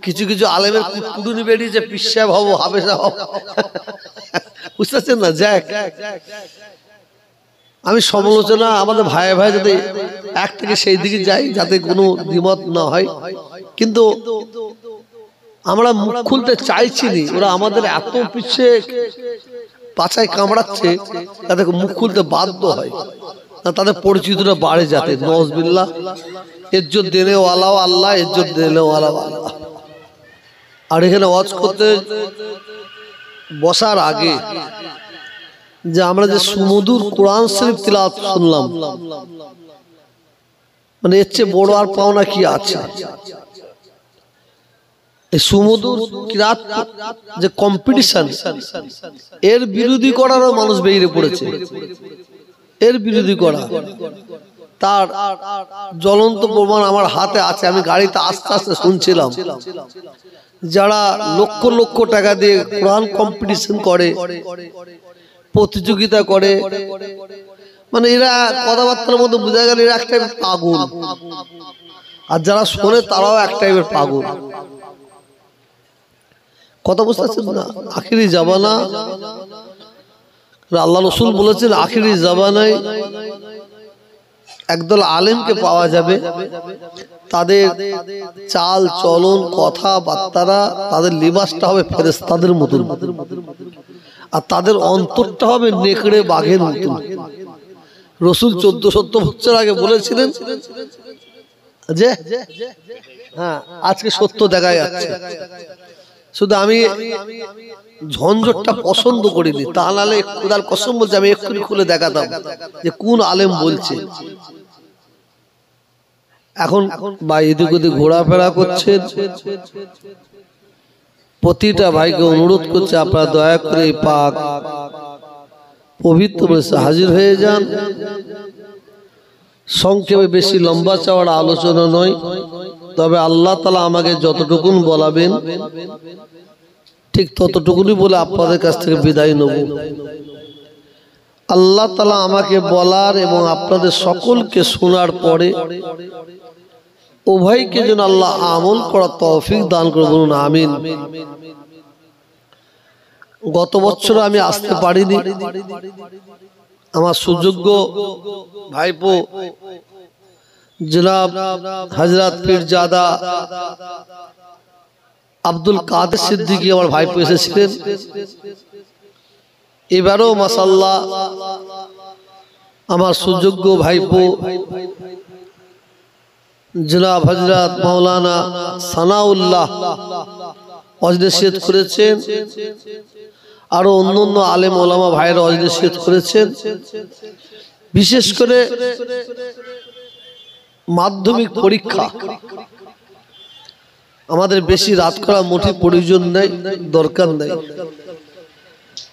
কিছু কিছু আলেমের কুটুনি বেরিয়েছে, পিসা হবো, হাবেসা হবো, বুঝতেছেন না? যাক, আমি সমালোচনা আমাদের ভাই ভাই যাতে এক থেকে সেই দিকে যাই, যাতে কোনো দ্বিমত না হয়। কিন্তু আমরা মুখ খুলতে চাইছি নি, ওরা আমাদের এত পিছে পাছায় কামড়াচ্ছে, তাদের মুখ খুলতে বাধ্য হয়, তাদের পরিচিতটা বাড়ে যাতে। নওয়াজবিল্লাহ, ইজ্জত দেনে ওয়ালাও আল্লাহ, ইজ্জত দেনে ওয়ালাও আল্লাহ। আর এখানে ওয়াজ করতে বসার আগে যে আমরা যে সুমধুর কোরআন শরীফ তিলাওয়াত শুনলাম, মানে এর চেয়ে বড় আর পাওনা কি আছে? এই সুমধুর কিরাত যে কম্পিটিশন, এর বিরোধী করারও মানুষ বেরিয়ে পড়েছে। এর বিরোধী করা, তার জ্বলন্ত প্রমাণ আমার হাতে আছে। আমি গাড়িতে আস্তে আস্তে শুনছিলাম, যারা লক্ষ লক্ষ টাকা দিয়ে কোরআন কম্পিটিশন করে, প্রতিযোগিতা করে, মানে এরা কথাবার্তার মধ্যে বোঝা গেল এরা এক টাইপের পাগল, আর যারা শোনে তারাও এক টাইপের পাগল। কথা বুঝতে পারছেন না? আখিরি জামানা, আল্লাহ রসুল বলেছেন আখিরি জামানায় একদল আলেমকে পাওয়া যাবে, তাদের চাল চলন কথাবার্তারা, তাদের লিবাসটা হবে ফেরেশতাদের মতন, আর তাদের অন্তরটা হবে নেকড়ে বাঘের মতন। রসুল 1400 বছর আগে বলেছিলেন যে হ্যাঁ, আজকে সত্য দেখা যাচ্ছে। শুধু আমি ঝঞ্ঝটটা পছন্দ করিনি, তা নাহলে খোদার কসম বলছে আমি এক্ষুনি খুলে দেখাতাম যে কোন আলেম বলছে। এখন ভাই এদিক ওদিক ঘোরাফেরা করছেন, প্রতিটা ভাইকে অনুরোধ করছে আপনারা দয়া করে পাক পবিত্র মজলিসে হাজির হয়ে যান। সংক্ষেপে বেশি লম্বা চওড়া আলোচনা নয়, তবে আল্লাহ তাআলা আমাকে যতটুকুন বলাবেন ঠিক ততটুকুনি বলে আপনাদের কাছ থেকে বিদায় নেব। আল্লাহ তাআলা আমাকে বলার এবং আপনাদের সকলকে শোনার পরে উভয়কে যেন আল্লাহ আমল করার তৌফিক দান করে, বলুন আমিন। গত বছর আমি আসতে পারিনি, আমার সুযোগ্য ভাইপো জনাব হযরত পীরজাদা আব্দুল কাদের সিদ্দিকী আমার ভাইপো এসেছিলেন। এবারও মাশাআল্লাহ আমার সুযোগ্য ভাইপো জনাব হযরত মাওলানা সানাউল্লাহ ওয়াজ নসিহত করেছেন, আরো অন্যান্য আলেম ওলামা ভাইরা ওয়াজ নসিহত করেছেন। বিশেষ করে মাধ্যমিক পরীক্ষা, আমাদের বেশি রাত করা মোটেই প্রয়োজন নাই, দরকার নাই।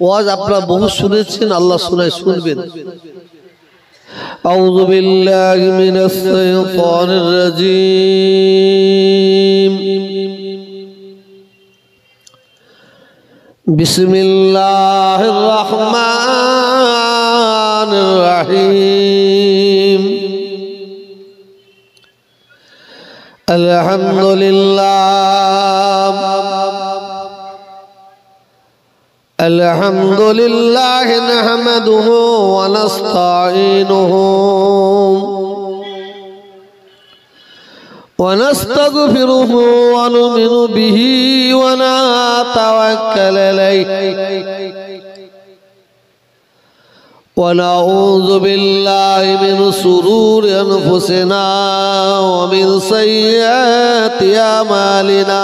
ওয়াজ আপনারা বহু শুনেছেন, আল্লাহ শোনায় শুনবেন। আউযু বিল্লাহি মিনাশ শাইতানির রাজীম। বিসমিল্লাহির রহমানির রহিম। আলহামদুলিল্লাহ আলহামদুলিল্লাহ নাহমাদুহু ওয়া নাস্তাঈনুহু ওয়া নাস্তাগফিরুহু ওয়া নু'মিনু বিহি ওয়া নাতাওয়াক্কালু আলাইহি ওয়া নাউযু বিল্লাহি মিন শুরুরি আনফুসিনা ওয়া মিন সাইয়্যাতি আমালিনা।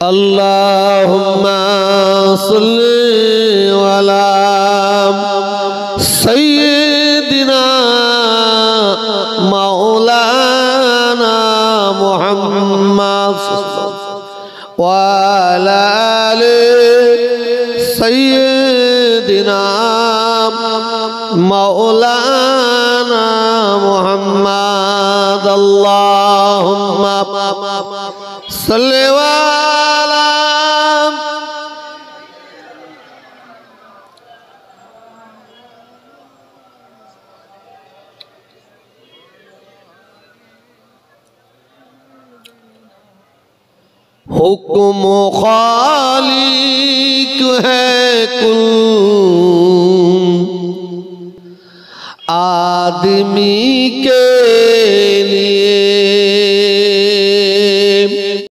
अल्लाहुम्मा सल्ली अला सय्यिदिना मौलाना मुहम्मद व अला आलि सय्यिदिना मौलाना मुहम्मद अल्लाहुम्मा सल्ली अला हुक्म खालिक है कुल आदमी के